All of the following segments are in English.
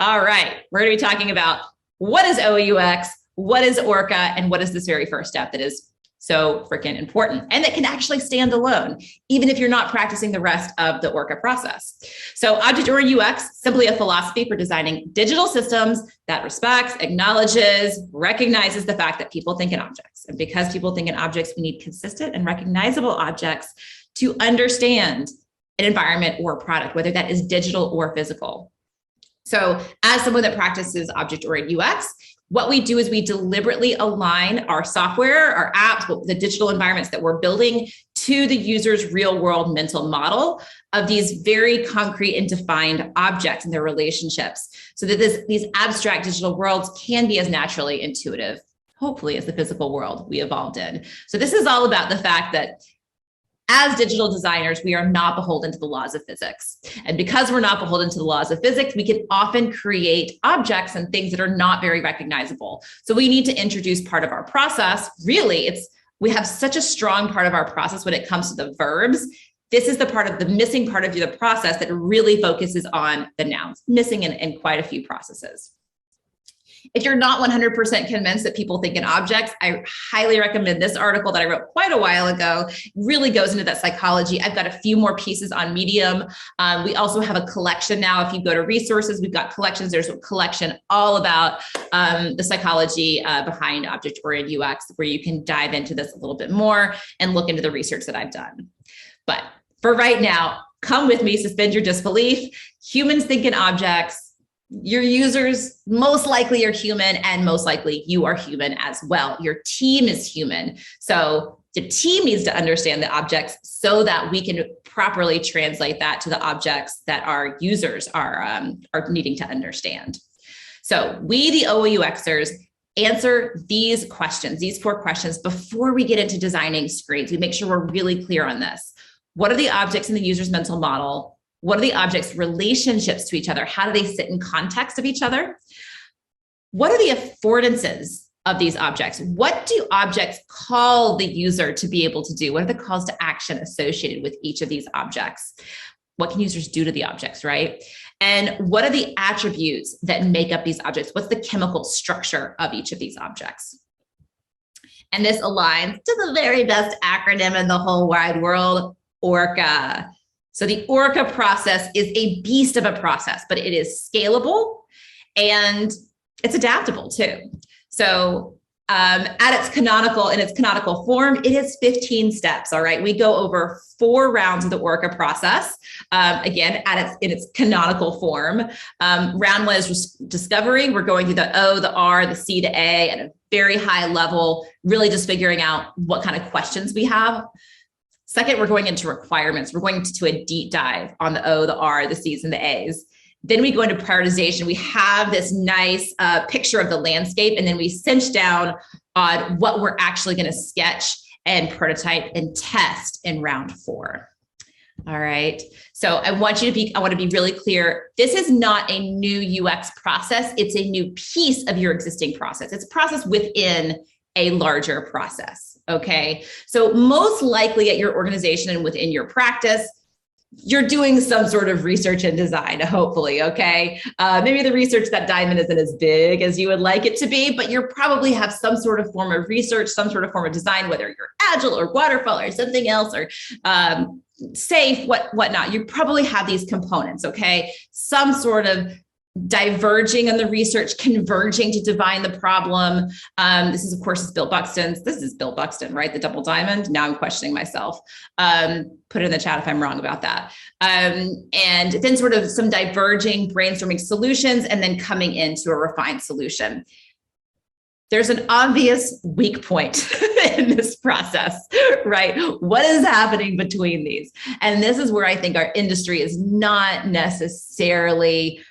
All right, we're going to be talking about what is OOUX, what is ORCA, and what is this very first step that is so freaking important and that can actually stand alone, even if you're not practicing the rest of the ORCA process. So object-oriented UX, simply a philosophy for designing digital systems that respects, acknowledges, recognizes the fact that people think in objects. And because people think in objects, we need consistent and recognizable objects to understand an environment or a product, whether that is digital or physical. So as someone that practices object-oriented UX, what we do is we deliberately align our software, our apps, the digital environments that we're building to the user's real world mental model of these very concrete and defined objects and their relationships, so that these abstract digital worlds can be as naturally intuitive, hopefully, as the physical world we evolved in. So this is all about the fact that as digital designers, we are not beholden to the laws of physics. And because we're not beholden to the laws of physics, we can often create objects and things that are not very recognizable. So we need to introduce part of our process. Really, we have such a strong part of our process when it comes to the verbs. This is the missing part of the process that really focuses on the nouns, missing in quite a few processes. If you're not 100% convinced that people think in objects, I highly recommend this article that I wrote quite a while ago. It really goes into that psychology. I've got a few more pieces on Medium. We also have a collection now. If you go to resources, we've got collections. There's a collection all about the psychology behind object-oriented UX, where you can dive into this a little bit more and look into the research that I've done. But for right now, come with me, suspend your disbelief. Humans think in objects. Your users most likely are human, and most likely you are human as well. Your team is human. So the team needs to understand the objects so that we can properly translate that to the objects that our users are needing to understand. So we, the OOUXers, answer these questions, these 4 questions, before we get into designing screens. We make sure we're really clear on this. What are the objects in the user's mental model? What are the objects' relationships to each other? How do they sit in context of each other? What are the affordances of these objects? What do objects call the user to be able to do? What are the calls to action associated with each of these objects? What can users do to the objects, right? And what are the attributes that make up these objects? What's the chemical structure of each of these objects? And this aligns to the very best acronym in the whole wide world, ORCA. So the ORCA process is a beast of a process, but it is scalable and it's adaptable too. So in its canonical form, it is 15 steps. All right. We go over 4 rounds of the ORCA process. Again, in its canonical form. Round 1 is just discovery. We're going through the O, the R, the C, the A at a very high level, really just figuring out what kind of questions we have. Second, we're going into requirements. We're going to a deep dive on the O, the R, the C's, and the A's. Then we go into prioritization. We have this nice picture of the landscape, and then we cinch down on what we're actually going to sketch and prototype and test in round 4. All right. So I want to be really clear. This is not a new UX process. It's a new piece of your existing process. It's a process within a larger process. Okay. So most likely at your organization and within your practice, you're doing some sort of research and design, hopefully. Okay. Maybe the research, that diamond isn't as big as you would like it to be, but you probably have some sort of form of research, some sort of form of design, whether you're agile or waterfall or something else, or safe, whatnot. You probably have these components. Okay. Some sort of diverging on the research, converging to define the problem. This is, of course, Bill Buxton's. This is Bill Buxton, right? The double diamond. Now I'm questioning myself. Put it in the chat if I'm wrong about that. And then sort of some diverging, brainstorming solutions, and then coming into a refined solution. There's an obvious weak point in this process, right? What is happening between these? And this is where I think our industry is not necessarily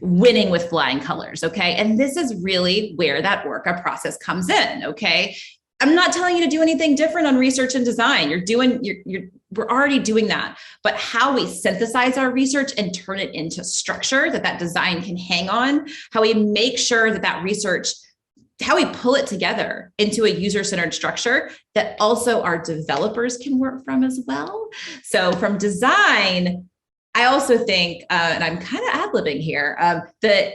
winning with flying colors, okay? And this is really where that ORCA process comes in, okay? I'm not telling you to do anything different on research and design. We're already doing that. But how we synthesize our research and turn it into structure that design can hang on, how we make sure that research, how we pull it together into a user-centered structure that also our developers can work from as well. So from design, I also think, and I'm kind of ad-libbing here, that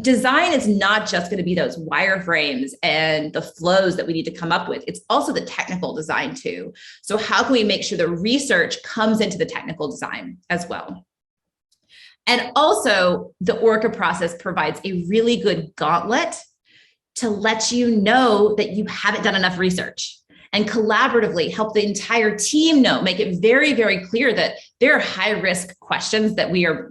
design is not just going to be those wireframes and the flows that we need to come up with. It's also the technical design too. So how can we make sure the research comes into the technical design as well? And also the ORCA process provides a really good gauntlet to let you know that you haven't done enough research, and collaboratively help the entire team know, make it very, very clear that there are high risk questions that we are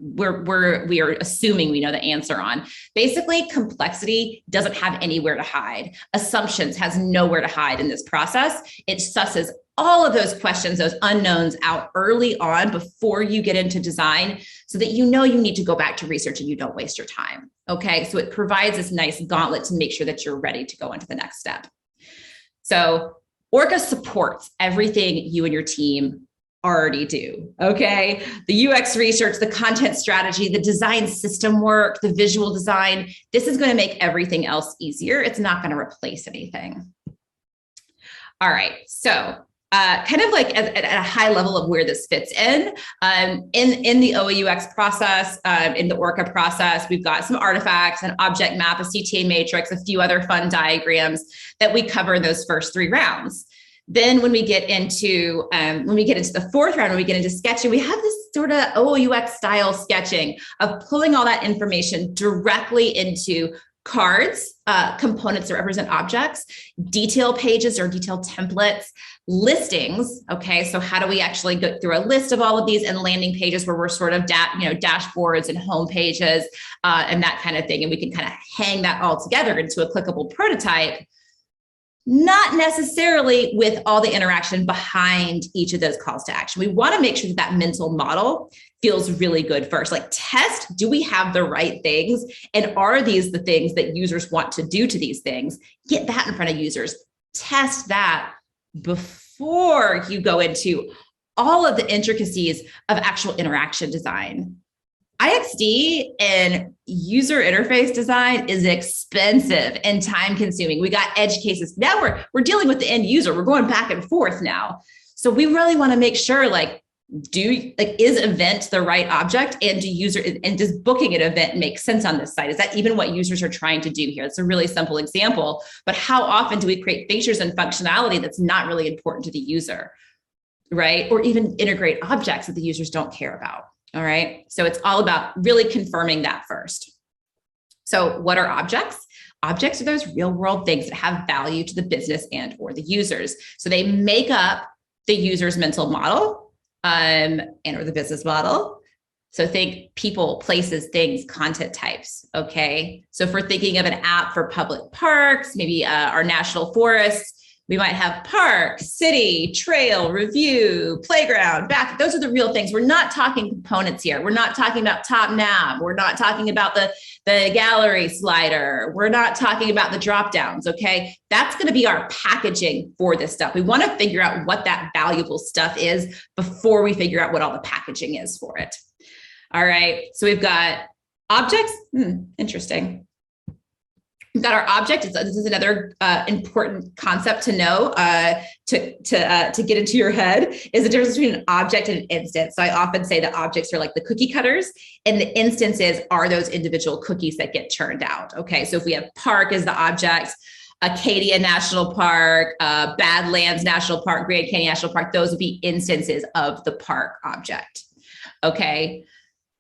assuming we know the answer on. Basically, complexity doesn't have anywhere to hide. Assumptions has nowhere to hide in this process. It susses all of those questions, those unknowns out early on before you get into design, so that you know you need to go back to research and you don't waste your time. Okay, so it provides this nice gauntlet to make sure that you're ready to go into the next step. So ORCA supports everything you and your team already do, okay? The UX research, the content strategy, the design system work, the visual design. This is going to make everything else easier. It's not going to replace anything. All right, so kind of like at a high level of where this fits in the OOUX process, in the ORCA process, we've got some artifacts, an object map, a CTA matrix, a few other fun diagrams that we cover in those first 3 rounds. Then when we get into the 4th round, when we get into sketching, we have this sort of OOUX style sketching of pulling all that information directly into cards, components that represent objects, detail pages or detail templates, listings. Okay, so how do we actually go through a list of all of these, and landing pages where we're sort of dashboards and home pages and that kind of thing, and we can kind of hang that all together into a clickable prototype. Not necessarily with all the interaction behind each of those calls to action. We want to make sure that that mental model feels really good first. Like, test, do we have the right things? And are these the things that users want to do to these things? Get that in front of users. Test that before you go into all of the intricacies of actual interaction design. IXD and user interface design is expensive and time consuming. We got edge cases. Now we're dealing with the end user. We're going back and forth now. So we really want to make sure, is event the right object, and does booking an event make sense on this site? Is that even what users are trying to do here? It's a really simple example, but how often do we create features and functionality that's not really important to the user, right? Or even integrate objects that the users don't care about. All right, so it's all about really confirming that first. So what are objects? Objects are those real world things that have value to the business and or the users. So they make up the user's mental model and or the business model. So think people, places, things, content types, okay? So if we're thinking of an app for public parks, maybe our national forests, we might have park, city, trail, review, playground, back. Those are the real things. We're not talking components here. We're not talking about top nav. We're not talking about the gallery slider. We're not talking about the drop downs, okay? That's going to be our packaging for this stuff. We want to figure out what that valuable stuff is before we figure out what all the packaging is for it. All right, so we've got objects. Interesting. We've got our object. This is another important concept to know, to get into your head, is the difference between an object and an instance. So I often say that objects are like the cookie cutters, and the instances are those individual cookies that get churned out. Okay, so if we have park as the object, Acadia National Park, Badlands National Park, Grand Canyon National Park, those would be instances of the park object. Okay.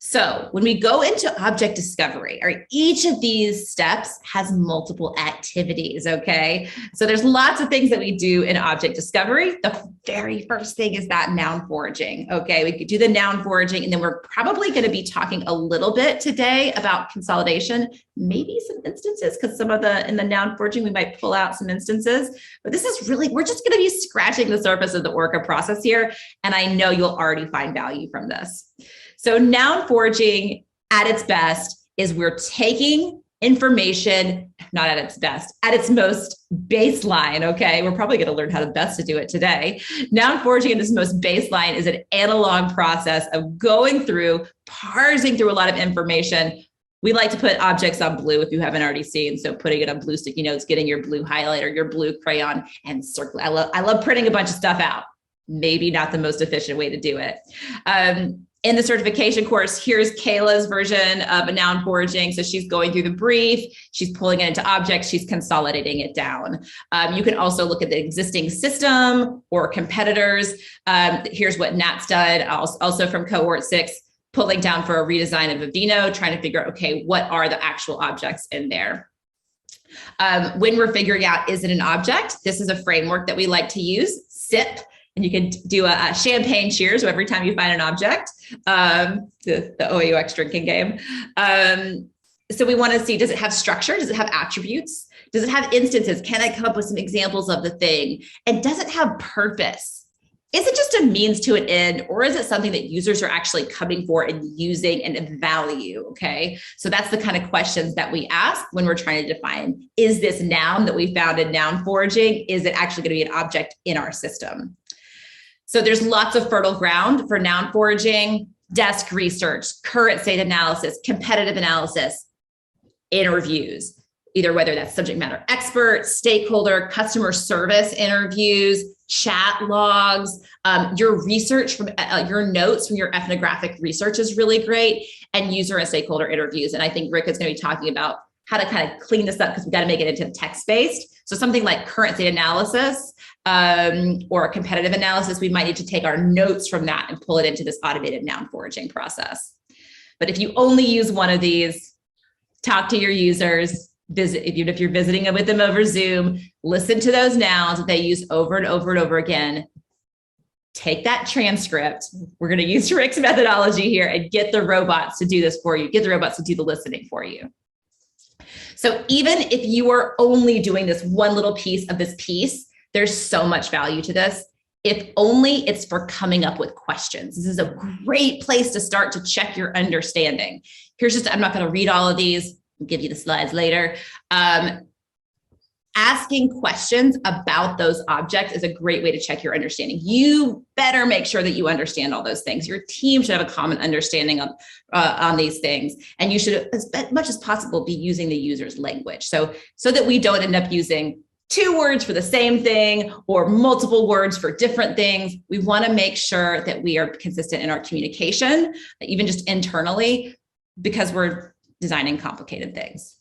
So when we go into object discovery, all right, each of these steps has multiple activities, okay? So there's lots of things that we do in object discovery. The very first thing is that noun foraging, okay? We could do the noun foraging, and then we're probably going to be talking a little bit today about consolidation, maybe some instances, because in the noun foraging, we might pull out some instances. But this is really, we're just going to be scratching the surface of the ORCA process here, and I know you'll already find value from this. So noun foraging at its best is we're taking information, not at its best, at its most baseline, okay? We're probably going to learn how to best to do it today. Noun foraging at its most baseline is an analog process of going through, parsing through a lot of information. We like to put objects on blue if you haven't already seen. So putting it on blue sticky notes, getting your blue highlighter, your blue crayon, and circle. I love printing a bunch of stuff out. Maybe not the most efficient way to do it. In the certification course, here's Kayla's version of a noun foraging. So she's going through the brief, she's pulling it into objects, she's consolidating it down. You can also look at the existing system or competitors. Here's what Nat's done, also from cohort 6, pulling down for a redesign of Avino, trying to figure out, okay, what are the actual objects in there? When we're figuring out, is it an object? This is a framework that we like to use, SIP. And you can do a champagne cheers every time you find an object, the OOUX drinking game. So we want to see, does it have structure? Does it have attributes? Does it have instances? Can I come up with some examples of the thing? And does it have purpose? Is it just a means to an end, or is it something that users are actually coming for and using and value? Okay, so that's the kind of questions that we ask when we're trying to define, is this noun that we found in noun foraging, is it actually going to be an object in our system? So there's lots of fertile ground for noun foraging: desk research, current state analysis, competitive analysis, interviews, either whether that's subject matter expert, stakeholder, customer service interviews, chat logs, your research from your notes from your ethnographic research is really great, and user and stakeholder interviews. And I think Rik is going to be talking about how to kind of clean this up, because we've got to make it into text-based. So something like current state analysis or competitive analysis, we might need to take our notes from that and pull it into this automated noun foraging process. But if you only use one of these, talk to your users, even if you're visiting with them over Zoom, listen to those nouns that they use over and over and over again. Take that transcript. We're going to use Rik's methodology here and get the robots to do this for you. Get the robots to do the listening for you. So even if you are only doing this one little piece of this piece, there's so much value to this. If only it's for coming up with questions. This is a great place to start to check your understanding. Here's just, I'm not going to read all of these. I'll give you the slides later. Asking questions about those objects is a great way to check your understanding. You better make sure that you understand all those things. Your team should have a common understanding on these things. And you should, as much as possible, be using the user's language. So that we don't end up using 2 words for the same thing or multiple words for different things. We want to make sure that we are consistent in our communication, even just internally, because we're designing complicated things.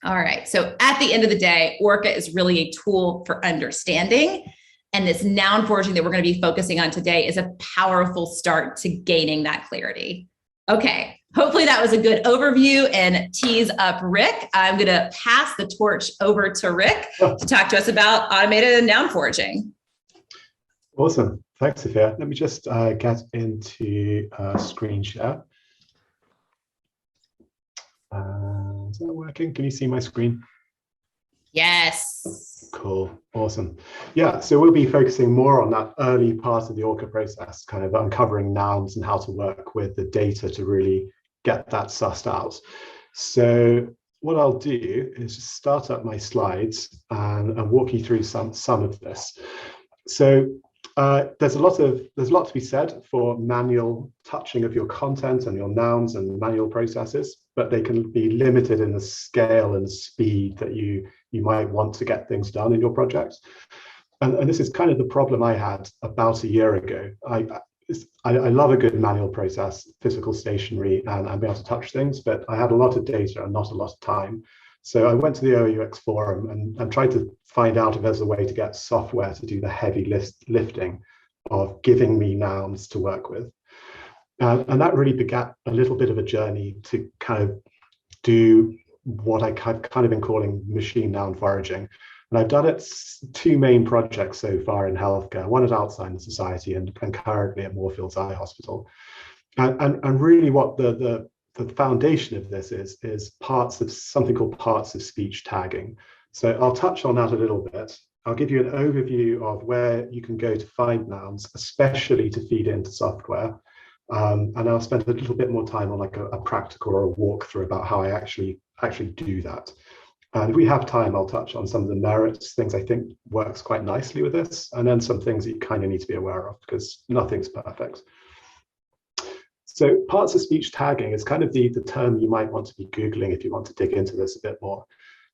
All right, so at the end of the day, ORCA is really a tool for understanding. And this noun foraging that we're going to be focusing on today is a powerful start to gaining that clarity. Okay, hopefully that was a good overview and tease up Rik. I'm going to pass the torch over to Rik to talk to us about automated noun foraging. Awesome. Thanks, Sophia. Let me just get into screen share. Is that working? Can you see my screen? Yes. Cool. Awesome. Yeah, so we'll be focusing more on that early part of the ORCA process, kind of uncovering nouns and how to work with the data to really get that sussed out. So what I'll do is just start up my slides and walk you through some of this. So there's a lot to be said for manual touching of your content and your nouns and manual processes, but they can be limited in the scale and speed that you might want to get things done in your project. And this is kind of the problem I had about a year ago. I love a good manual process, physical stationery, and be able to touch things, but I had a lot of data and not a lot of time. So I went to the OOUX forum and tried to find out if there's a way to get software to do the heavy lifting of giving me nouns to work with. And that really begat a little bit of a journey to kind of do what I've kind of been calling machine noun foraging. And I've done it 2 main projects so far in healthcare, one at Alzheimer's Society and currently at Moorfields Eye Hospital. And really what the foundation of this is parts of something called parts of speech tagging. So I'll touch on that a little bit. I'll give you an overview of where you can go to find nouns, especially to feed into software. And I'll spend a little bit more time on like a practical or a walkthrough about how I actually do that. And if we have time, I'll touch on some of the merits, things I think works quite nicely with this, and then some things that you kind of need to be aware of because nothing's perfect. So parts of speech tagging is kind of the term you might want to be Googling if you want to dig into this a bit more.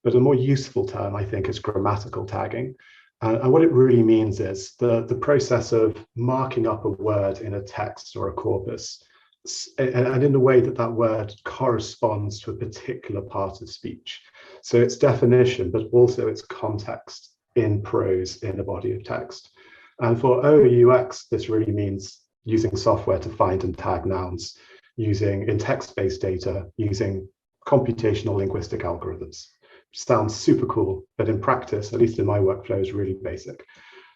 But a more useful term, I think, is grammatical tagging. And what it really means is the process of marking up a word in a text or a corpus, and in a way that that word corresponds to a particular part of speech. So its definition, but also its context in prose in a body of text. And for OOUX, this really means using software to find and tag nouns, using in text-based data, using computational linguistic algorithms. Sounds super cool, but in practice, at least in my workflow, is really basic.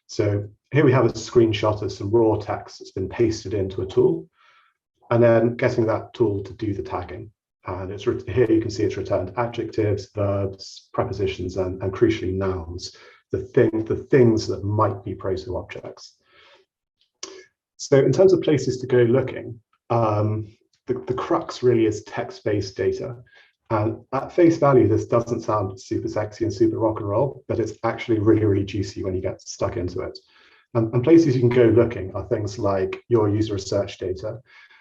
So here we have a screenshot of some raw text that's been pasted into a tool, and then getting that tool to do the tagging. And it's here you can see it's returned adjectives, verbs, prepositions, and crucially nouns, the things that might be proto-objects. So in terms of places to go looking, the crux really is text-based data. And at face value, this doesn't sound super sexy and super rock and roll, but it's actually really, really juicy when you get stuck into it. And places you can go looking are things like your user research data.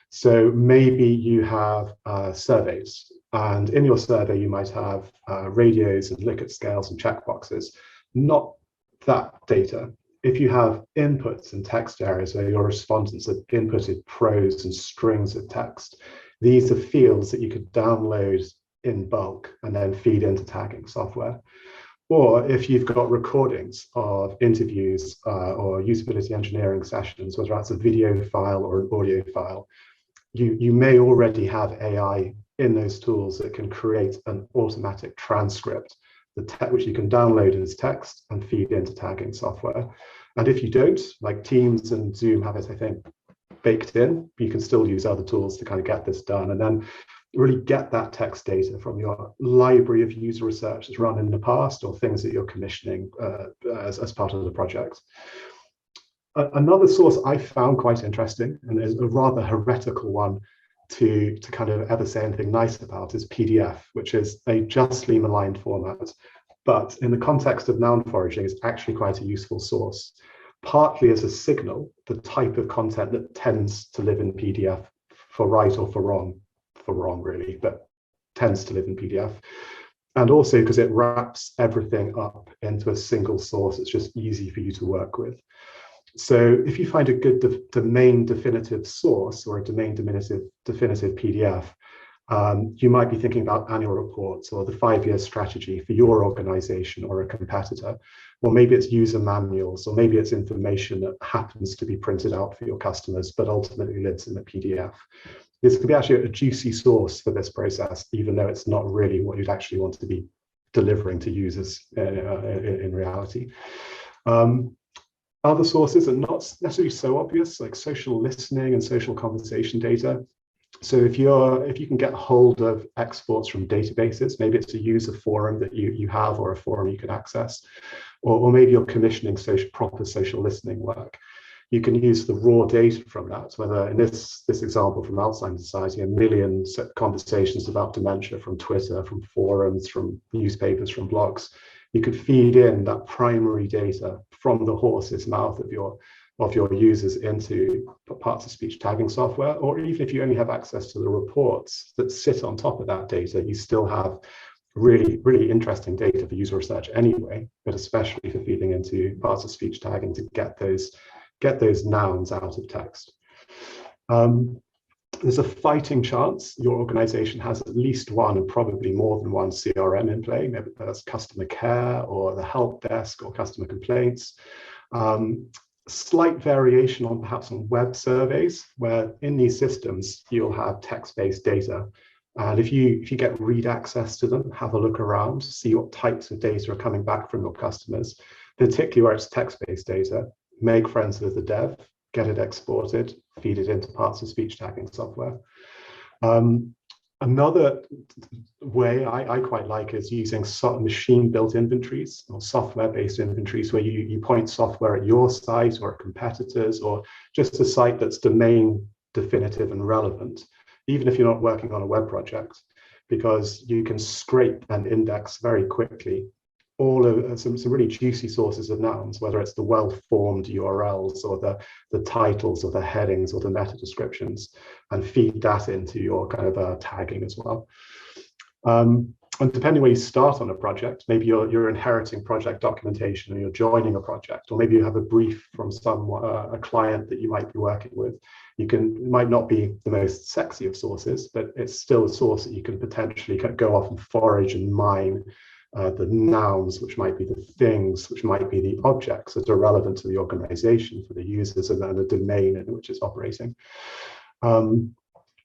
So maybe you have surveys, and in your survey, you might have radios and Likert scales and checkboxes, not that data. If you have inputs and text areas where your respondents have inputted prose and strings of text, these are fields that you could download in bulk and then feed into tagging software. Or if you've got recordings of interviews or usability engineering sessions, whether that's a video file or an audio file, you may already have AI in those tools that can create an automatic transcript, which you can download as text and feed into tagging software. And if you don't, like Teams and Zoom have it, I think, baked in, you can still use other tools to kind of get this done, and then really get that text data from your library of user research that's run in the past or things that you're commissioning as part of the project. Another source I found quite interesting, and is a rather heretical one to kind of ever say anything nice about, is PDF, which is a justly maligned format. But in the context of noun foraging, it's actually quite a useful source, partly as a signal, the type of content that tends to live in PDF, for right or for wrong really, but tends to live in PDF. And also because it wraps everything up into a single source, it's just easy for you to work with. So if you find a good domain definitive source or a domain definitive PDF, you might be thinking about annual reports or the 5-year strategy for your organization or a competitor, or maybe it's user manuals, or maybe it's information that happens to be printed out for your customers, but ultimately lives in a PDF. This could be actually a juicy source for this process, even though it's not really what you'd actually want to be delivering to users in reality. Other sources are not necessarily so obvious, like social listening and social conversation data. So if you can get hold of exports from databases, maybe it's a user forum that you have or a forum you can access, or maybe you're commissioning proper social listening work. You can use the raw data from that, whether in this example from Alzheimer's Society, 1 million conversations about dementia from Twitter, from forums, from newspapers, from blogs. You could feed in that primary data from the horse's mouth of your users into parts of speech tagging software, or even if you only have access to the reports that sit on top of that data, you still have really, really interesting data for user research anyway, but especially for feeding into parts of speech tagging to get those nouns out of text. There's a fighting chance your organization has at least one and probably more than one CRM in play. Maybe that's customer care or the help desk or customer complaints. Slight variation on perhaps on web surveys, where in these systems you'll have text-based data. And if you get read access to them, have a look around, see what types of data are coming back from your customers, particularly where it's text-based data, make friends with the dev, get it exported, feed it into parts of speech tagging software. Another way I quite like is using machine-built inventories or software-based inventories, where you point software at your site or a competitor's, or just a site that's domain definitive and relevant, even if you're not working on a web project, because you can scrape and index very quickly all of some really juicy sources of nouns, whether it's the well-formed URLs or the titles or the headings or the meta descriptions, and feed that into your kind of tagging as well. And depending where you start on a project, maybe you're inheriting project documentation or you're joining a project, or maybe you have a brief from a client that you might be working with. It might not be the most sexy of sources, but it's still a source that you can potentially go off and forage and mine the nouns, which might be the things, which might be the objects that are relevant to the organization, for the users, and then the domain in which it's operating.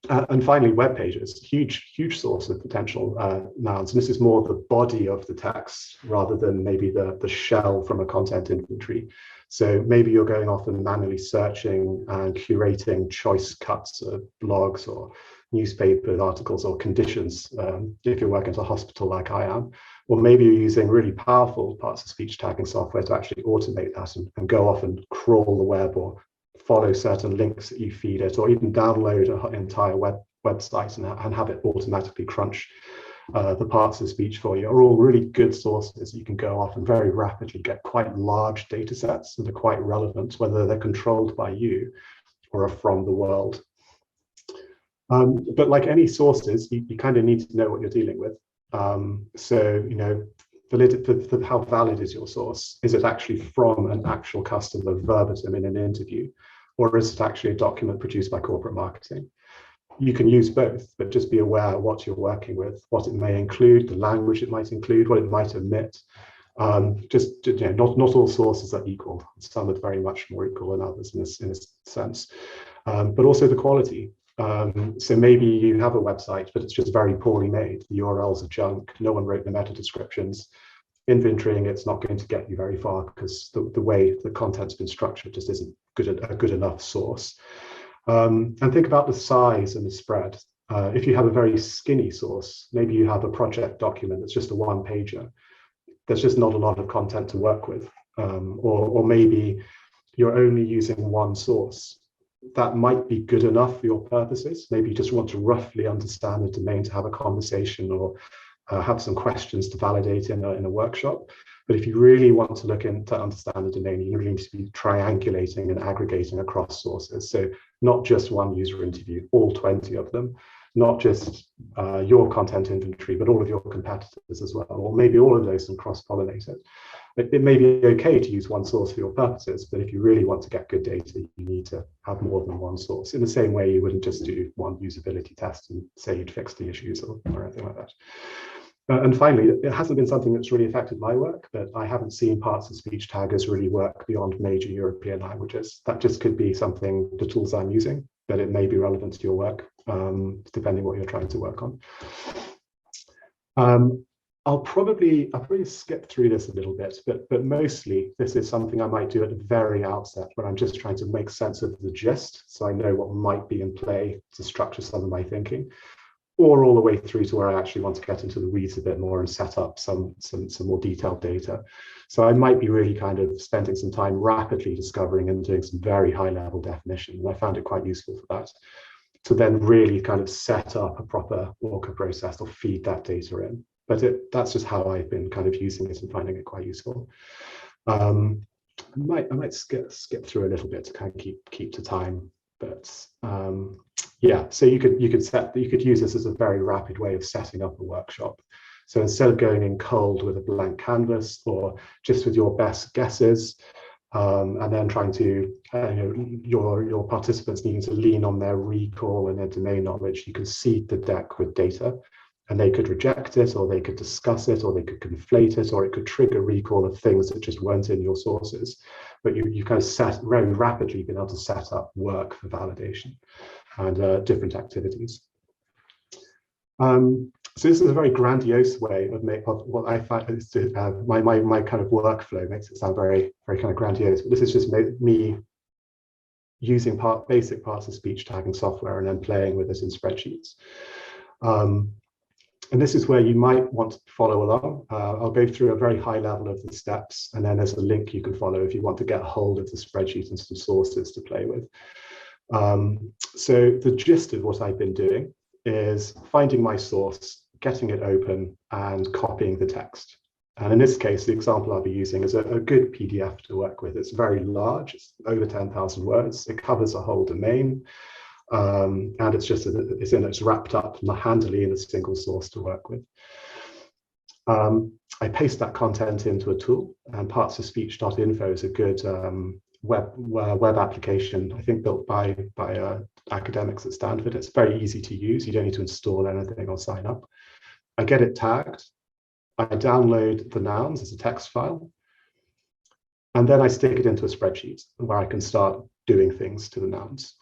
And finally, web pages, huge source of potential nouns. And this is more the body of the text rather than maybe the shell from a content inventory. So maybe you're going off and manually searching and curating choice cuts of blogs or newspaper articles or conditions, if you're working at a hospital like I am. Or maybe you're using really powerful parts of speech tagging software to actually automate that and go off and crawl the web or follow certain links that you feed it, or even download an entire website and have it automatically crunch the parts of speech for you, are all really good sources. You can go off and very rapidly get quite large data sets that are quite relevant, whether they're controlled by you or are from the world. But like any sources, you kind of need to know what you're dealing with. So, you know, how valid is your source? Is it actually from an actual customer verbatim in an interview? Or is it actually a document produced by corporate marketing? You can use both, but just be aware of what you're working with, what it may include, the language it might include, what it might omit. Just, you know, not all sources are equal. Some are very much more equal than others in this sense, but also the quality. So maybe you have a website, but it's just very poorly made. The URLs are junk. No one wrote the meta descriptions. Inventorying it's not going to get you very far because the way the content's been structured just isn't a good enough source. And think about the size and the spread. If you have a very skinny source, maybe you have a project document that's just a one-pager. There's just not a lot of content to work with. Or maybe you're only using one source. That might be good enough for your purposes. Maybe you just want to roughly understand the domain to have a conversation or have some questions to validate in a workshop. But if you really want to look into understand the domain, you really need to be triangulating and aggregating across sources. So not just one user interview, all 20 of them, not just your content inventory, but all of your competitors as well, or maybe all of those and cross-pollinate it. It may be okay to use one source for your purposes, but if you really want to get good data, you need to have more than one source. In the same way, you wouldn't just do one usability test and say you'd fix the issues or anything like that. And finally, it hasn't been something that's really affected my work, but I haven't seen parts of speech taggers really work beyond major European languages. That just could be something, the tools I'm using, but it may be relevant to your work, depending what you're trying to work on. I'll probably skip through this a little bit, but mostly this is something I might do at the very outset when I'm just trying to make sense of the gist, so I know what might be in play to structure some of my thinking, or all the way through to where I actually want to get into the weeds a bit more and set up some more detailed data. So I might be really kind of spending some time rapidly discovering and doing some very high level definition, and I found it quite useful for that, to then really kind of set up a proper ORCA process or feed that data in. But that's just how I've been kind of using it and finding it quite useful. I might skip through a little bit to kind of keep to time, but yeah. So you could use this as a very rapid way of setting up a workshop. So instead of going in cold with a blank canvas or just with your best guesses, and then trying to your participants needing to lean on their recall and their domain knowledge, you can seed the deck with data. And they could reject it, or they could discuss it, or they could conflate it, or it could trigger recall of things that just weren't in your sources. But you kind of very rapidly been able to set up work for validation and different activities. So this is a very grandiose way of what I find is my kind of workflow makes it sound very kind of grandiose. But this is just me using basic parts of speech tagging software and then playing with it in spreadsheets. And this is where you might want to follow along. I'll go through a very high level of the steps, and then there's a link you can follow if you want to get a hold of the spreadsheet and some sources to play with. So the gist of what I've been doing is finding my source, getting it open, and copying the text. And in this case, the example I'll be using is a good PDF to work with. It's very large, it's over 10,000 words. It covers a whole domain. And it's wrapped up handily in a single source to work with. I paste that content into a tool, and partsofspeech.info is a good web application, I think built by academics at Stanford. It's very easy to use. You don't need to install anything or sign up. I get it tagged. I download the nouns as a text file, and then I stick it into a spreadsheet where I can start doing things to the nouns.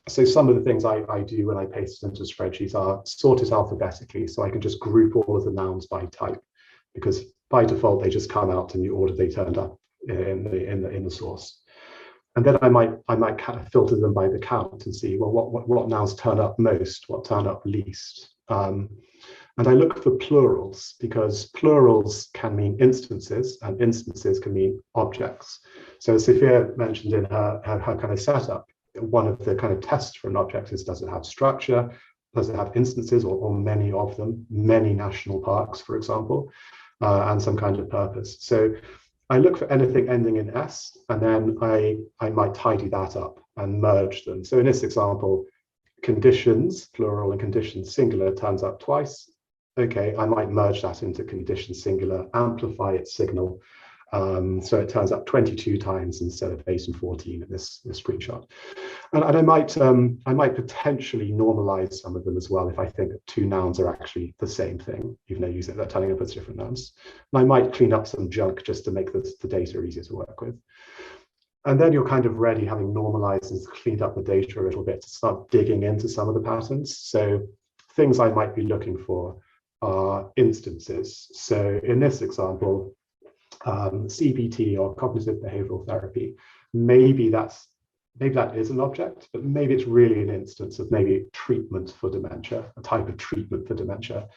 So some of the things I do when I paste it into spreadsheets are sort it alphabetically, so I can just group all of the nouns by type, because by default they just come out in the order they turned up in the source. And then I might kind of filter them by the count and see, well, what nouns turn up most, what turn up least. And I look for plurals, because plurals can mean instances, and instances can mean objects. So Sophia mentioned in her kind of setup, one of the kind of tests for an object is, does it have structure? Does it have instances, or many of them, many national parks, for example, and some kind of purpose. So I look for anything ending in S, and then I might tidy that up and merge them. So in this example, conditions, plural, and conditions, singular, turns up twice. Okay, I might merge that into conditions, singular, amplify its signal. So it turns up 22 times instead of 8 and 14 in this screenshot. And I might potentially normalize some of them as well if I think that two nouns are actually the same thing, even though they're turning up as different nouns. And I might clean up some junk just to make the data easier to work with. And then you're kind of ready, having normalized and cleaned up the data a little bit, to start digging into some of the patterns. So things I might be looking for are instances. So in this example, CBT, or cognitive behavioral therapy, maybe that is an object, but maybe it's really an instance of maybe treatment for dementia, a type of treatment for dementia.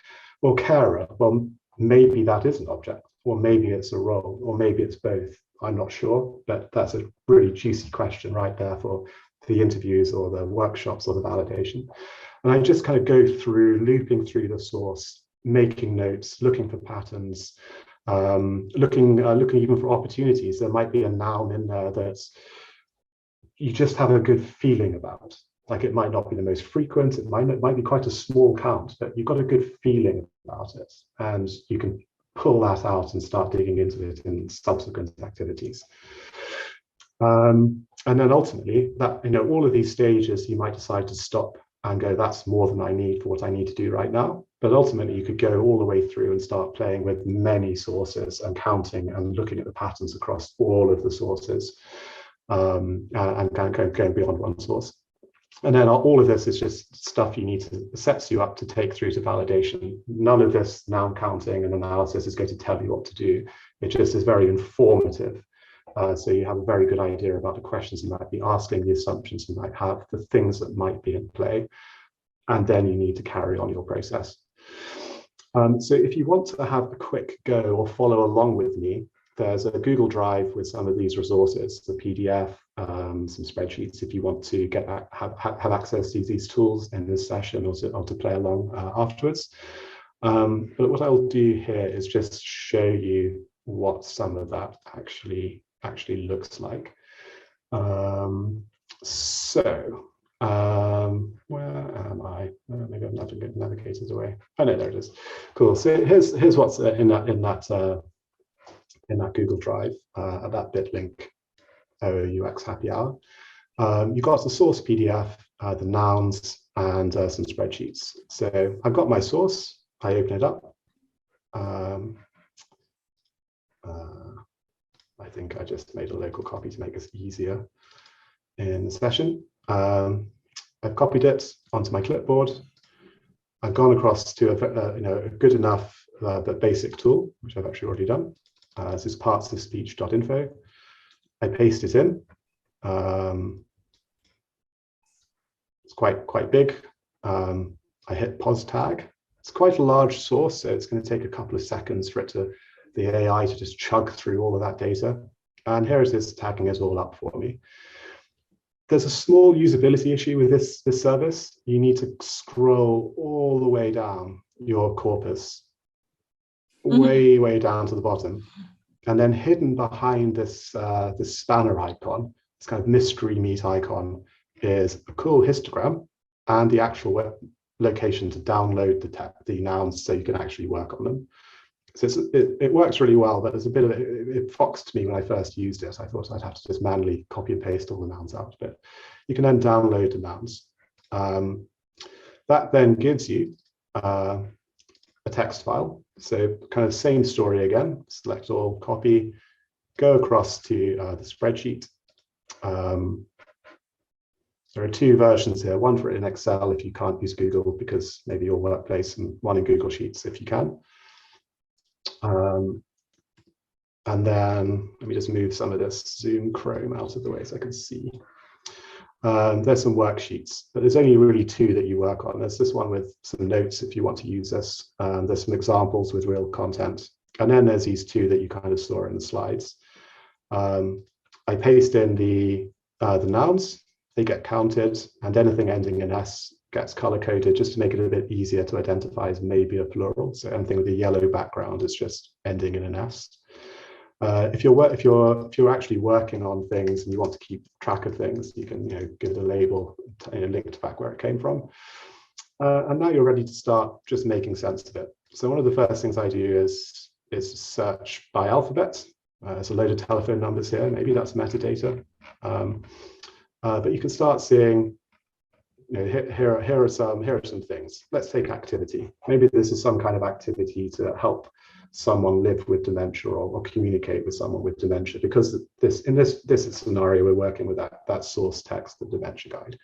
Or carer, well, maybe that is an object, or maybe it's a role, or maybe it's both. I'm not sure, but that's a really juicy question right there for the interviews or the workshops or the validation. And I just kind of go through, looping through the source, making notes, looking for patterns, looking even for opportunities. There might be a noun in there that you just have a good feeling about. Like, it might not be the most frequent, it might be quite a small count, but you've got a good feeling about it, and you can pull that out and start digging into it in subsequent activities. And then ultimately, that, all of these stages, you might decide to stop and go, that's more than I need for what I need to do right now. But ultimately, you could go all the way through and start playing with many sources and counting and looking at the patterns across all of the sources, and going beyond one source. And then all of this is just stuff sets you up to take through to validation. None of this noun counting and analysis is going to tell you what to do. It just is very informative. So you have a very good idea about the questions you might be asking, the assumptions you might have, the things that might be in play, and then you need to carry on your process. So if you want to have a quick go or follow along with me, there's a Google Drive with some of these resources, the PDF, some spreadsheets, if you want to have access to these tools in this session, or to play along afterwards. But what I'll do here is just show you what some of that actually looks like. Where am I? Maybe I'm navigated away. Oh no, there it is. Cool. So here's what's in that Google Drive, at that bit link, OOUX Happy Hour. You've got the source PDF, the nouns, and some spreadsheets. So I've got my source. I open it up. I think I just made a local copy to make this easier in the session. I've copied it onto my clipboard. I've gone across to a good enough but basic tool, which I've actually already done. This is partsofspeech.info. I paste it in. It's quite big. I hit pos tag. It's quite a large source, so it's going to take a couple of seconds for the AI to just chug through all of that data. And here it is, tagging it all up for me. There's a small usability issue with this service. You need to scroll all the way down your corpus, way down to the bottom. And then hidden behind this spanner icon, this kind of mystery meat icon, is a cool histogram and the actual web location to download the nouns so you can actually work on them. So it works really well, but there's a bit of it foxed me when I first used it. I thought I'd have to just manually copy and paste all the nouns out, but you can then download the nouns. That then gives you a text file. So kind of same story again, select all, copy, go across to the spreadsheet. There are two versions here, one for it in Excel if you can't use Google because maybe your workplace, and one in Google Sheets if you can. And then let me just move some of this Zoom Chrome out of the way so I can see. There's some worksheets, but there's only really two that you work on. There's this one with some notes if you want to use this. There's some examples with real content. And then there's these two that you kind of saw in the slides. I paste in the nouns, they get counted, and anything ending in S gets color coded just to make it a bit easier to identify as maybe a plural. So anything with a yellow background is just ending in an S. If you're actually working on things and you want to keep track of things, you can give it a label, linked back where it came from. And now you're ready to start just making sense of it. So one of the first things I do is search by alphabet. There's a load of telephone numbers here. Maybe that's metadata. But you can start seeing, here are some things. Let's take activity. Maybe this is some kind of activity to help someone live with dementia or communicate with someone with dementia, because in this scenario we're working with that source text, the dementia guide.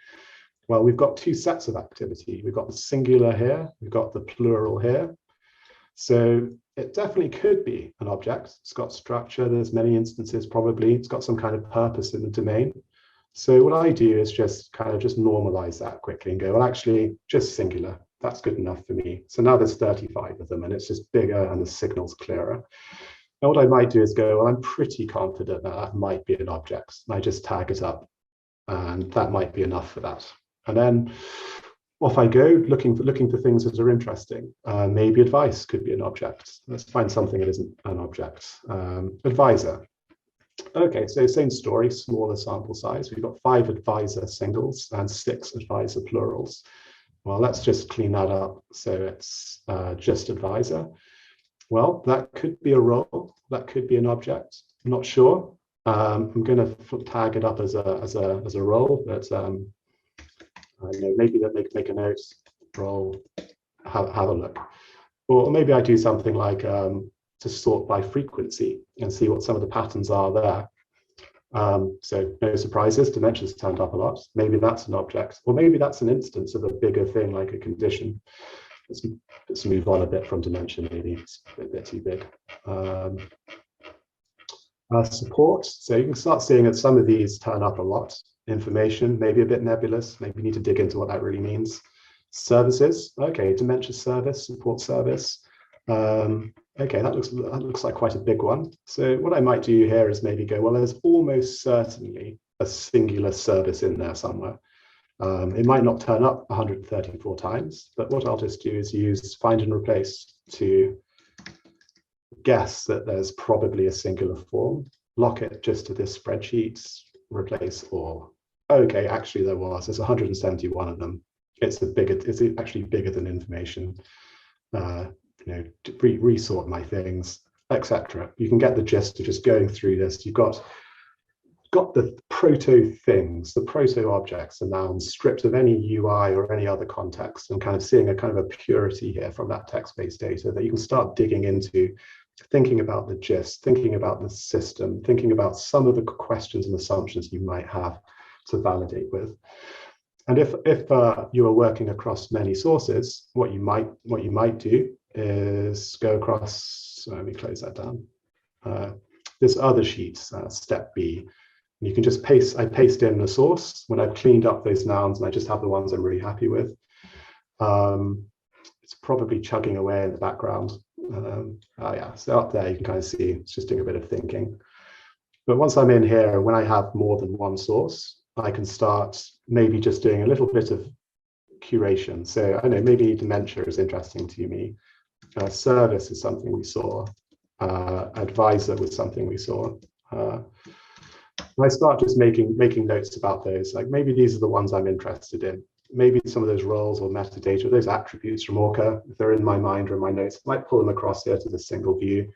Well, we've got two sets of activity. We've got the singular here, we've got the plural here. So it definitely could be an object. It's got structure. There's many instances probably. It's got some kind of purpose in the domain. So what I do is just normalize that quickly and go, well, actually just singular. That's good enough for me. So now there's 35 of them and it's just bigger and the signal's clearer. And what I might do is go, well, I'm pretty confident that might be an object. And I just tag it up and that might be enough for that. And then off I go, looking for things that are interesting. Maybe advice could be an object. Let's find something that isn't an object. Advisor. Okay, so same story, smaller sample size. We've got 5 advisor singles and 6 advisor plurals. Well, let's just clean that up. So it's just advisor. Well, that could be a role. That could be an object. I'm not sure. I'm going to tag it up as a role, but maybe that make a note. Role. Have a look. Or maybe I do something like to sort by frequency and see what some of the patterns are there. So no surprises, dementia's turned up a lot. Maybe that's an object, or maybe that's an instance of a bigger thing like a condition. Let's move on a bit from dementia, maybe it's a bit too big. Support, so you can start seeing that some of these turn up a lot. Information, maybe a bit nebulous, maybe you need to dig into what that really means. Services, okay, dementia service, support service. Okay, that looks like quite a big one. So what I might do here is maybe go, well, there's almost certainly a singular service in there somewhere. It might not turn up 134 times, but what I'll just do is use find and replace to guess that there's probably a singular form, lock it just to this spreadsheet, replace all. Okay, actually there's 171 of them. It's actually bigger than information. To resort my things, etc. You can get the gist of just going through this. You've got the proto things, the proto objects, the nouns, stripped of any UI or any other context, and kind of seeing a kind of a purity here from that text-based data that you can start digging into, thinking about the gist, thinking about the system, thinking about some of the questions and assumptions you might have to validate with. And if you are working across many sources, what you might do is go across, so let me close that down. This other sheet, step B, and you can just I paste in the source when I've cleaned up those nouns and I just have the ones I'm really happy with. It's probably chugging away in the background. Yeah, so up there you can kind of see it's just doing a bit of thinking. But once I'm in here, when I have more than one source, I can start maybe just doing a little bit of curation. So I know maybe dementia is interesting to me. Service is something we saw. Advisor was something we saw. I start just making notes about those. Like maybe these are the ones I'm interested in. maybe some of those roles or metadata, those attributes from ORCA, if they're in my mind or in my notes, I might pull them across here to the single view.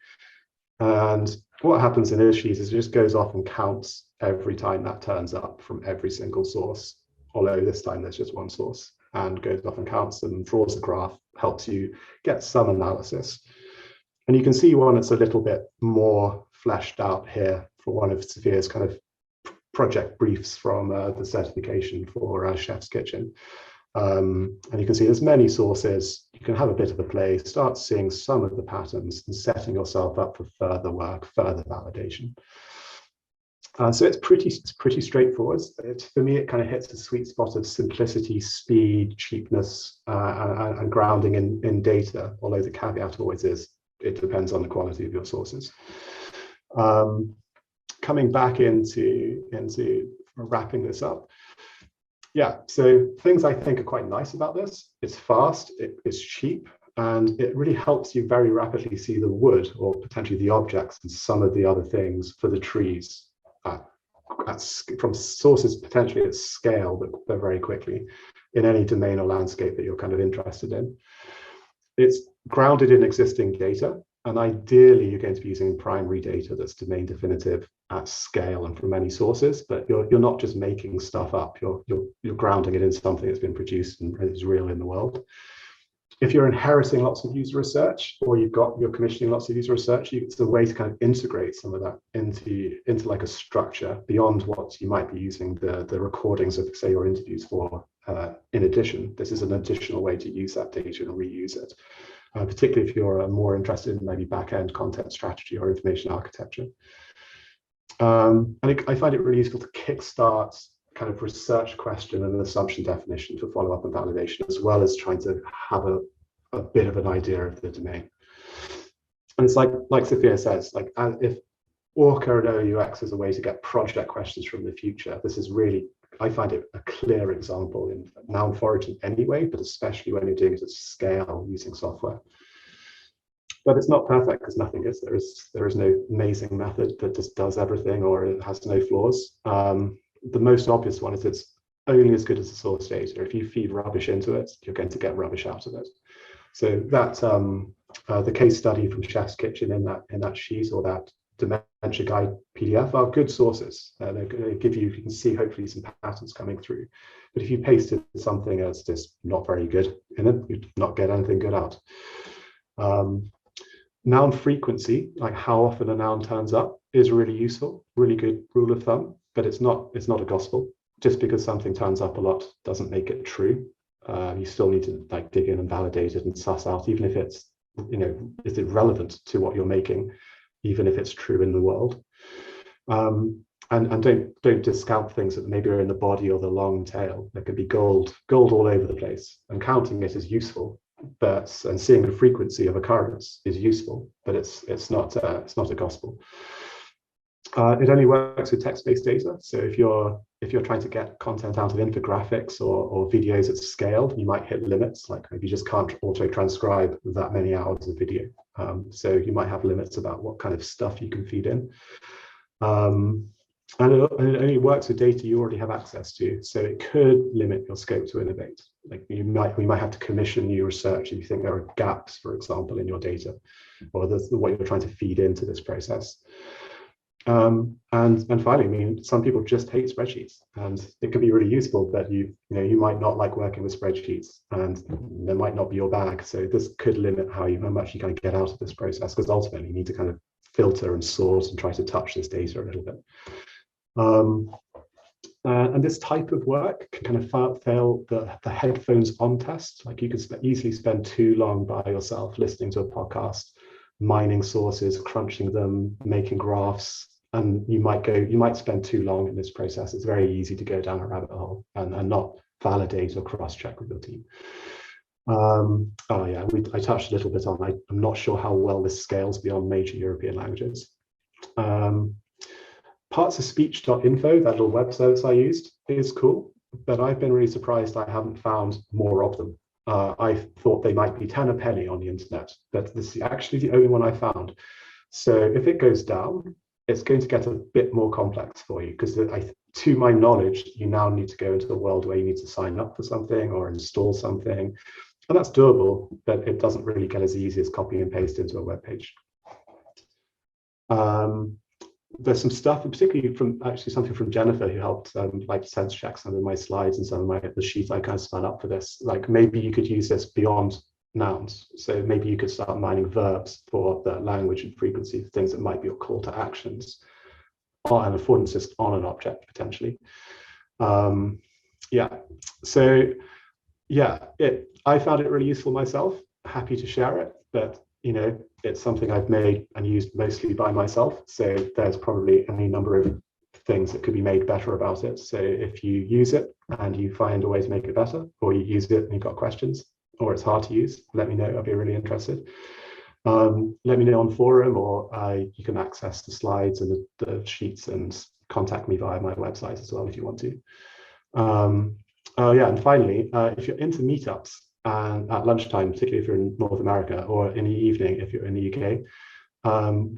And what happens initially is it just goes off and counts every time that turns up from every single source, although this time there's just one source, and goes off and counts them, draws a graph, helps you get some analysis. And you can see one that's a little bit more fleshed out here for one of Sophia's kind of project briefs from the certification for Chef's Kitchen. And you can see there's many sources. You can have a bit of a play, start seeing some of the patterns and setting yourself up for further work, further validation. So it's pretty straightforward. For me, it kind of hits the sweet spot of simplicity, speed, cheapness, and grounding in data, although the caveat always is it depends on the quality of your sources. Coming back into wrapping this up. Yeah, so things I think are quite nice about this. It's fast, it's cheap, and it really helps you very rapidly see the wood or potentially the objects and some of the other things for the trees from sources potentially at scale, but very quickly in any domain or landscape that you're kind of interested in. It's grounded in existing data, and ideally you're going to be using primary data that's domain definitive at scale and from many sources, but you're not just making stuff up, you're grounding it in something that's been produced and is real in the world. If you're inheriting lots of user research, or you're commissioning lots of user research, it's a way to kind of integrate some of that into like a structure beyond what you might be using the recordings of, say, your interviews for. In addition, this is an additional way to use that data and reuse it, particularly if you're more interested in maybe back-end content strategy or information architecture. And I find it really useful to kickstart kind of research question and an assumption definition for follow-up and validation, as well as trying to have a bit of an idea of the domain. And it's like Sophia says, like if ORCA and OOUX is a way to get project questions from the future, this is really, I find it a clear example in noun foraging anyway, but especially when you're doing it at scale using software. But it's not perfect because nothing is. There is no amazing method that just does everything, or it has no flaws. The most obvious one is it's only as good as the source data. If you feed rubbish into it, you're going to get rubbish out of it. So that the case study from Chef's Kitchen in that sheet, or that dementia guide PDF, are good sources. They're going to give you can see hopefully some patterns coming through. But if you pasted something that's just not very good in it, you'd not get anything good out. Noun frequency, like how often a noun turns up, is really useful, really good rule of thumb, but it's not a gospel. Just because something turns up a lot doesn't make it true. You still need to like dig in and validate it and suss out, even if it's, is it relevant to what you're making, even if it's true in the world. And don't discount things that maybe are in the body or the long tail. There could be gold all over the place, and counting it is useful. And seeing the frequency of occurrence is useful, but it's not a gospel. It only works with text-based data. So if you're trying to get content out of infographics or videos at scale, you might hit limits, like maybe you just can't auto-transcribe that many hours of video. So you might have limits about what kind of stuff you can feed in. And it only works with data you already have access to. So it could limit your scope to innovate. Like we might have to commission new research if you think there are gaps, for example, in your data, or what you're trying to feed into this process. And finally, I mean, some people just hate spreadsheets, and it can be really useful, but you might not like working with spreadsheets, and they might not be your bag. So this could limit how much you kind of get out of this process, because ultimately you need to kind of filter and sort and try to touch this data a little bit. And this type of work can kind of fail the headphones on test. Like you could easily spend too long by yourself listening to a podcast, mining sources, crunching them, making graphs, and you might spend too long in this process. It's very easy to go down a rabbit hole and not validate or cross-check with your team. I touched a little bit on, I'm not sure how well this scales beyond major European languages. Parts of speech.info, that little web service I used, is cool, but I've been really surprised I haven't found more of them. I thought they might be 10 a penny on the internet, but this is actually the only one I found. So if it goes down, it's going to get a bit more complex for you, because to my knowledge, you now need to go into a world where you need to sign up for something or install something. And that's doable, but it doesn't really get as easy as copy and paste into a web page. There's some stuff, and particularly from actually something from Jennifer, who helped like sense check some of my slides and some of the sheets I kind of spun up for this. Like maybe you could use this beyond nouns. So maybe you could start mining verbs for the language and frequency, things that might be your call to actions, or an affordances on an object potentially. Yeah. So yeah, I found it really useful myself. Happy to share it, but you know, it's something I've made and used mostly by myself. So there's probably any number of things that could be made better about it. So if you use it and you find a way to make it better, or you use it and you've got questions, or it's hard to use, let me know. I'll be really interested. Let me know on the forum, or you can access the slides and the sheets and contact me via my website as well if you want to. Yeah, and finally, if you're into meetups, and at lunchtime, particularly if you're in North America, or in the evening if you're in the UK,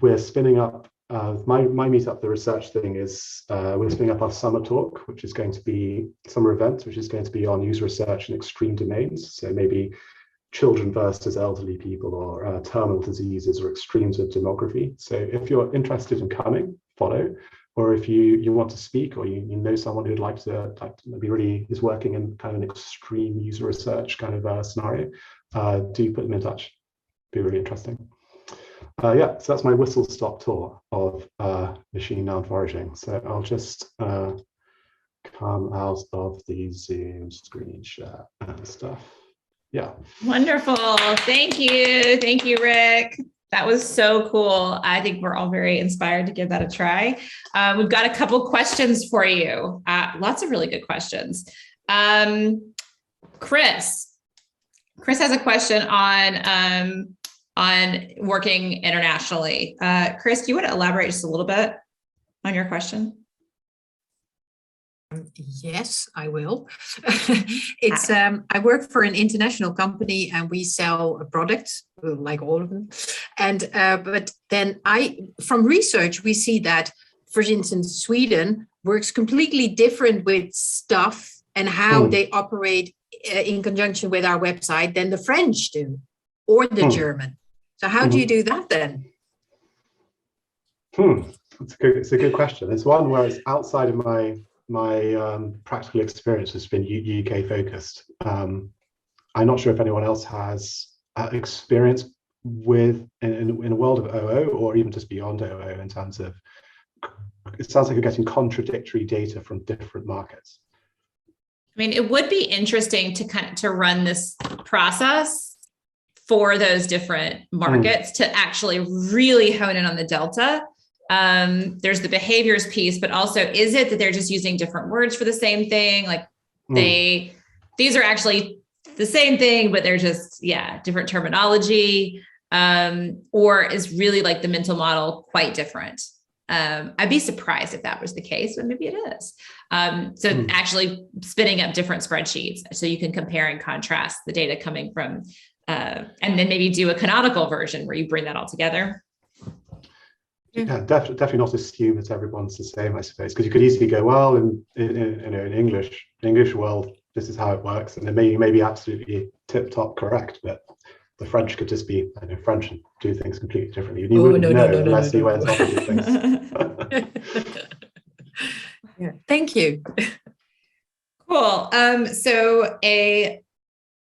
we're spinning up my meetup. The research thing is we're spinning up our summer talk, which is going to be summer event, which is going to be on user research in extreme domains. So maybe children versus elderly people, or terminal diseases, or extremes of demography. So if you're interested in coming, follow. Or if you want to speak, or you know someone who'd like to maybe really is working in kind of an extreme user research kind of scenario, do put them in touch. Be really interesting. Yeah, so that's my whistle stop tour of machine noun foraging. So I'll just come out of the Zoom screen share and stuff. Yeah. Wonderful. Thank you, Rik. That was so cool. I think we're all very inspired to give that a try. We've got a couple questions for you. Lots of really good questions. Chris has a question on working internationally. Chris, do you want to elaborate just a little bit on your question? Yes, I will. It's I work for an international company, and we sell a product like all of them. And but then from research, we see that, for instance, Sweden works completely different with stuff and how they operate in conjunction with our website than the French do, or the German. So how do you do that then? It's a good question. It's one where it's outside of my practical experience has been UK focused. I'm not sure if anyone else has experience with in a world of OO, or even just beyond OO, in terms of, it sounds like you're getting contradictory data from different markets. I mean, it would be interesting to run this process for those different markets to actually really hone in on the delta. There's the behaviors piece, but also, is it that they're just using different words for the same thing? Like these are actually the same thing, but they're just, different terminology. Or is really like the mental model quite different? I'd be surprised if that was the case, but maybe it is. So actually spinning up different spreadsheets so you can compare and contrast the data coming from, and then maybe do a canonical version where you bring that all together. Yeah, definitely not assume that everyone's the same, I suppose, because you could easily go, well, in English world, this is how it works, and it may be absolutely tip top correct, but the French could just be French and do things completely differently. You wouldn't know unless you went off with things. Yeah, thank you. Cool.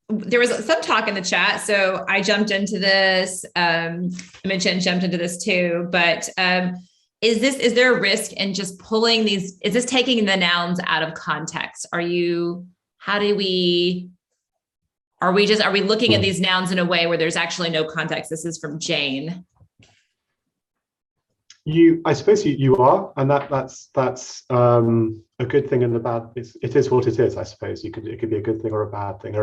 There was some talk in the chat, so I jumped into this. Imogen jumped into this too, but is there a risk in just pulling these? Is this taking the nouns out of context? Are we looking at these nouns in a way where there's actually no context? This is from Jane. I suppose you are, and that's a good thing and a bad. It is what it is. I suppose it could be a good thing or a bad thing.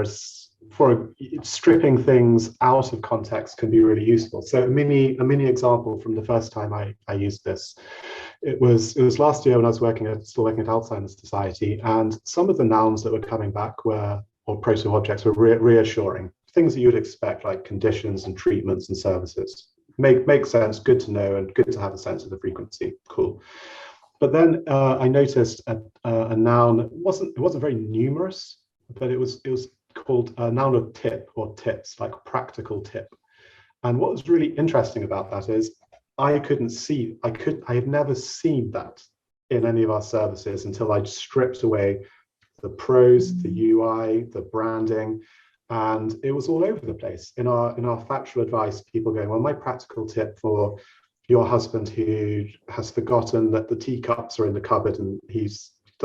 Stripping things out of context can be really useful. So a mini example from the first time I used this. It was last year when I was still working at Alzheimer's Society, and some of the nouns that were coming back or proto-objects were reassuring. Things that you would expect, like conditions and treatments and services. Make sense, good to know, and good to have a sense of the frequency. Cool. But then I noticed a noun. It wasn't very numerous, but it was called a noun of tip or tips, like practical tip. And what was really interesting about that is I had never seen that in any of our services until I'd stripped away the pros, the UI, the branding, and it was all over the place. In our factual advice, people going, well, my practical tip for your husband who has forgotten that the teacups are in the cupboard and I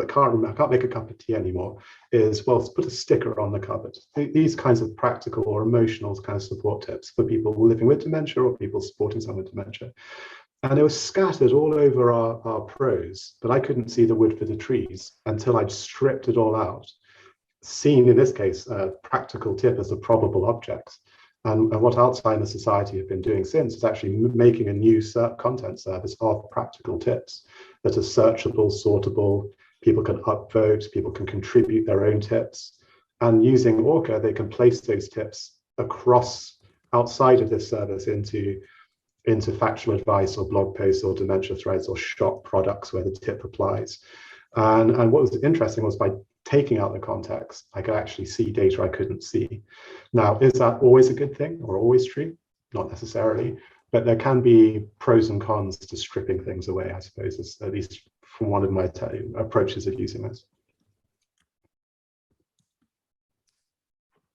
can't make a cup of tea anymore, is, well, put a sticker on the cupboard. These kinds of practical or emotional kind of support tips for people living with dementia or people supporting someone with dementia. And it was scattered all over our pros, but I couldn't see the wood for the trees until I'd stripped it all out. Seen in this case, a practical tip as a probable object. And what Alzheimer's Society have been doing since is actually making a new content service of practical tips that are searchable, sortable. People can upvote, people can contribute their own tips. And using ORCA, they can place those tips across outside of this service into factual advice or blog posts or dementia threads or shop products where the tip applies. And what was interesting was by taking out the context, I could actually see data I couldn't see. Now, is that always a good thing or always true? Not necessarily, but there can be pros and cons to stripping things away, I suppose, at least from one of my approaches of using this.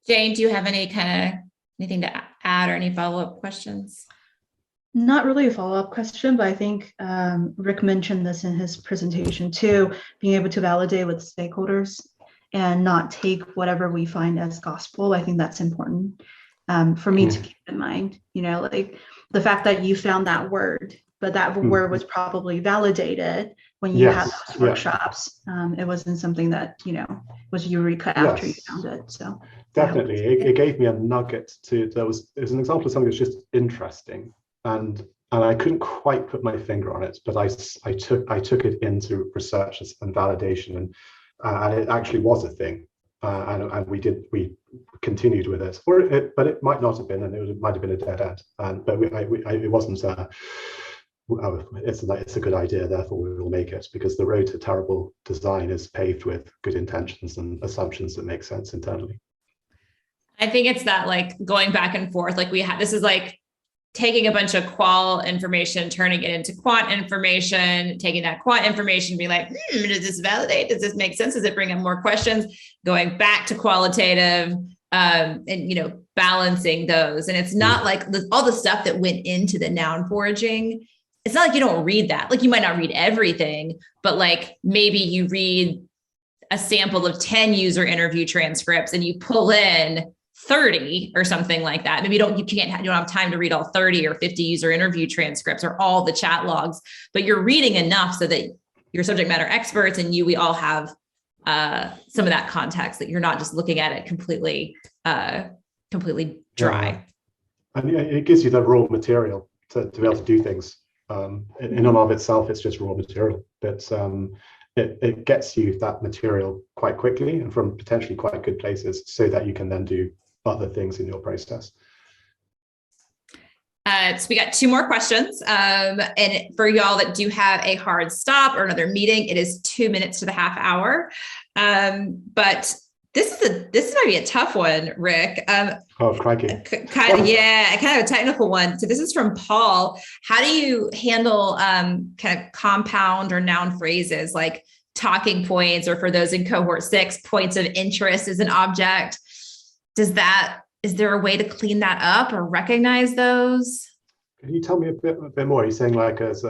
Jane, do you have anything to add or any follow-up questions? Not really a follow-up question, but I think Rik mentioned this in his presentation too, being able to validate with stakeholders and not take whatever we find as gospel. I think that's important for me to keep in mind, like the fact that you found that word, but that word was probably validated when you had those workshops. It wasn't something that, was eureka after you found it. So definitely, it gave me a nugget it was an example of something that's just interesting. And I couldn't quite put my finger on it, but I took it into research and validation, and it actually was a thing, and we continued with it, but it might not have been, and it might have been a dead end, but it wasn't. It's a good idea, therefore we will make it, because the road to terrible design is paved with good intentions and assumptions that make sense internally. I think it's that like going back and forth, like this is like taking a bunch of qual information, turning it into quant information, taking that quant information, be like, does this validate? Does this make sense? Does it bring up more questions? Going back to qualitative, and balancing those. And it's not like all the stuff that went into the noun foraging. It's not like you don't read that. Like you might not read everything, but like maybe you read a sample of 10 user interview transcripts and you pull in 30 or something like that. Maybe you don't have time to read all 30 or 50 user interview transcripts or all the chat logs, but you're reading enough so that your subject matter experts and we all have some of that context, that you're not just looking at it completely dry. And it gives you the raw material to be able to do things. In and of itself, it's just raw material, but it gets you that material quite quickly and from potentially quite good places, so that you can then do other things in your process. So we got 2 more questions. And for y'all that do have a hard stop or another meeting, it is 2 minutes to the half hour. But this might be a tough one, Rik. Oh, crikey. Kind of a technical one. So this is from Paul. How do you handle kind of compound or noun phrases like talking points, or for those in cohort 6, points of interest as an object? Is there a way to clean that up or recognize those? Can you tell me a bit more? Are you saying like nouns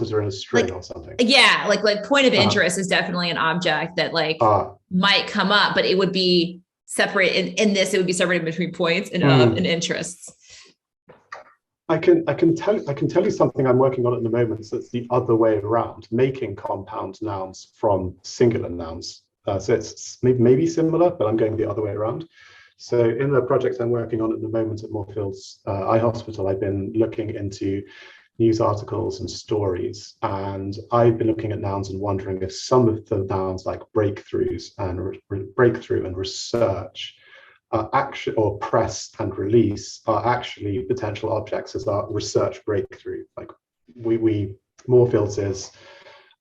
that are in a string or something? Yeah, like point of interest is definitely an object that might come up, but it would be separate in this. It would be separated between points and and interests. I can tell you something I'm working on at the moment. So it's the other way around, making compound nouns from singular nouns. So it's maybe similar, but I'm going the other way around. So in the project I'm working on at the moment at Moorfields Eye Hospital, I've been looking into news articles and stories, and I've been looking at nouns and wondering if some of the nouns like breakthroughs and breakthrough and research or press and release are actually potential objects as our research breakthrough. Like we Moorfields is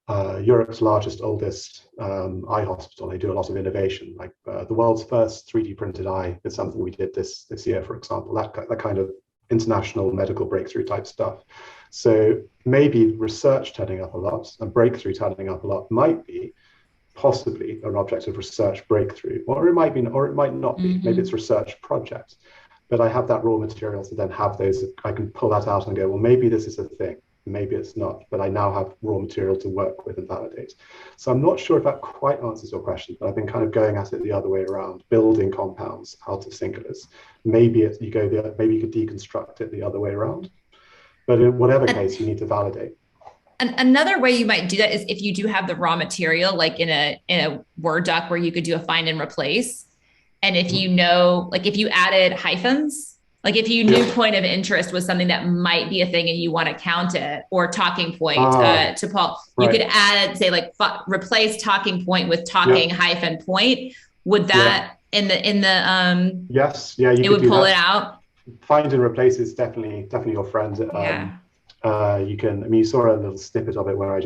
Europe's largest, oldest eye hospital. They do a lot of innovation, like the world's first 3D printed eye is something we did this year, for example, that kind of international medical breakthrough type stuff. So maybe research turning up a lot and breakthrough turning up a lot might be possibly an object of research breakthrough, or it might be, or it might not be. Maybe it's research project, but I have that raw material to then have those. I can pull that out and go, well, maybe this is a thing. Maybe it's not, but I now have raw material to work with and validate. So I'm not sure if that quite answers your question, but I've been kind of going at it the other way around, building compounds out of singulars. Maybe you could deconstruct it the other way around, but in whatever case, you need to validate. And another way you might do that is if you do have the raw material, like in a Word doc where you could do a find and replace. And if you know, like if you added hyphens, like if you knew point of interest was something that might be a thing and you want to count it, or talking point to Paul, you could add, say like replace talking point with talking hyphen point. Would that in the yes, yeah, it would pull it out. Find and replace is definitely your friend. You can, I mean, you saw a little snippet of it where I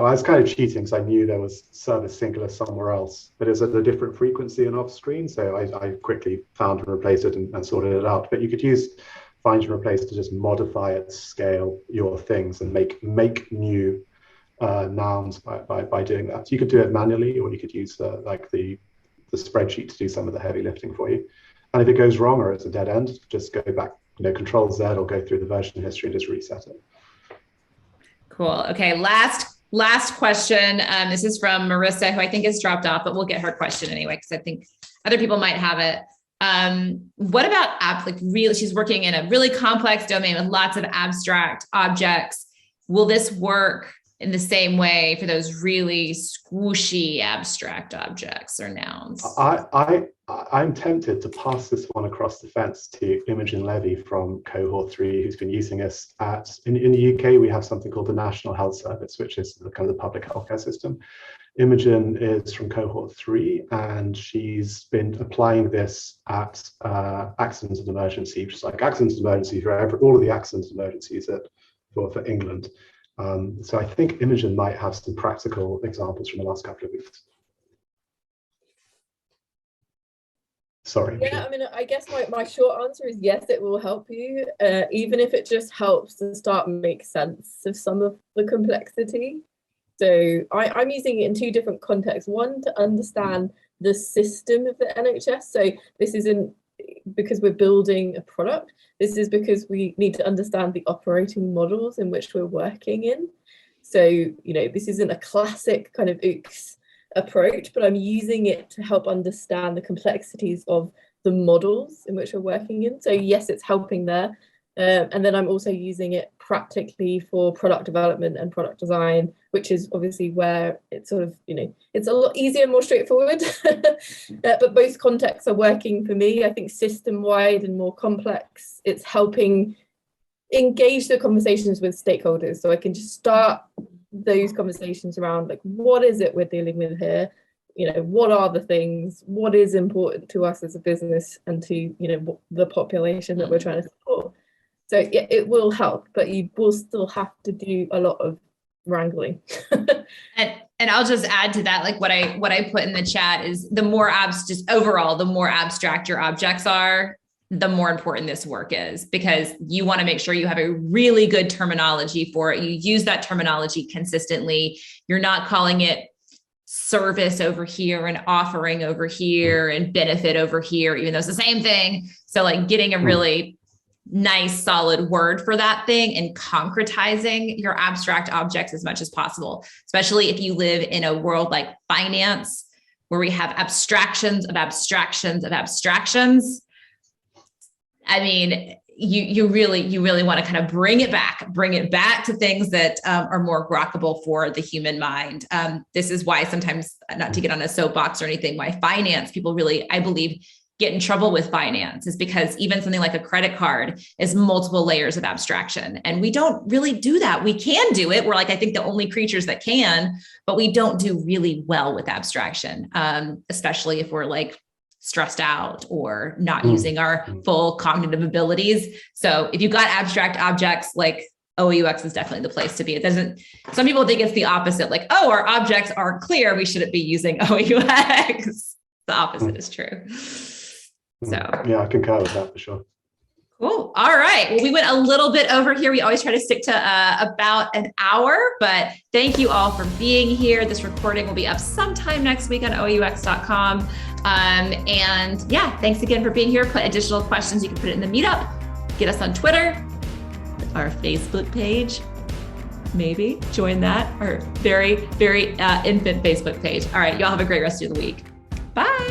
was kind of cheating because I knew there was service singular somewhere else, but it's at a different frequency and off screen. So I quickly found and replaced it and sorted it out. But you could use find and replace to just modify at scale your things and make new nouns by doing that. You could do it manually, or you could use the spreadsheet to do some of the heavy lifting for you. And if it goes wrong or it's a dead end, just go back, Control Z or go through the version history and just reset it. Cool. Okay. Last question. This is from Marissa, who I think has dropped off, but we'll get her question anyway, because I think other people might have it. What about she's working in a really complex domain with lots of abstract objects. Will this work in the same way for those really squishy abstract objects or nouns? I'm tempted to pass this one across the fence to Imogen Levy from cohort 3, who's been using us in the UK. We have something called the National Health Service, which is kind of the public healthcare system. Imogen is from cohort 3, and she's been applying this at accidents and emergency, just like accidents and emergency for all of the accidents and emergencies for England. So I think Imogen might have some practical examples from the last couple of weeks. Sorry. Yeah, I mean, I guess my short answer is yes, it will help you, even if it just helps to start make sense of some of the complexity. So I'm using it in 2 different contexts. One, to understand the system of the NHS. So this isn't because we're building a product. This is because we need to understand the operating models in which we're working in. So, this isn't a classic kind of OOUX approach, but I'm using it to help understand the complexities of the models in which we're working in. So yes, it's helping there. And then I'm also using it practically for product development and product design, which is obviously where it's sort of, it's a lot easier and more straightforward. But both contexts are working for me. I think system-wide and more complex, it's helping engage the conversations with stakeholders. So I can just start those conversations around, like, what is it we're dealing with here? What are the things? What is important to us as a business and to, the population that we're trying to support? So yeah, it will help, but you will still have to do a lot of wrangling. And I'll just add to that, like what I put in the chat is the more the more abstract your objects are, the more important this work is, because you want to make sure you have a really good terminology for it. You use that terminology consistently. You're not calling it service over here and offering over here and benefit over here, even though it's the same thing. So like getting a really nice solid word for that thing and concretizing your abstract objects as much as possible, especially if you live in a world like finance, where we have abstractions of abstractions of abstractions. I mean, you really want to kind of bring it back to things that are more grokkable for the human mind. This is why sometimes, not to get on a soapbox or anything, why finance people really, I believe, get in trouble with finance, is because even something like a credit card is multiple layers of abstraction. And we don't really do that. We can do it. We're like, I think the only creatures that can, but we don't do really well with abstraction, especially if we're like stressed out or not using our full cognitive abilities. So if you've got abstract objects, like OUX is definitely the place to be. It doesn't, some people think it's the opposite, like, oh, our objects aren't clear, we shouldn't be using OUX. The opposite is true. So yeah, I concur with that for sure. Cool. All right. Well, we went a little bit over here. We always try to stick to about an hour, but thank you all for being here. This recording will be up sometime next week on OUX.com. And yeah, thanks again for being here. Put additional questions. You can put it in the meetup. Get us on Twitter, our Facebook page. Maybe join that, our very, very infant Facebook page. All right. Y'all have a great rest of the week. Bye.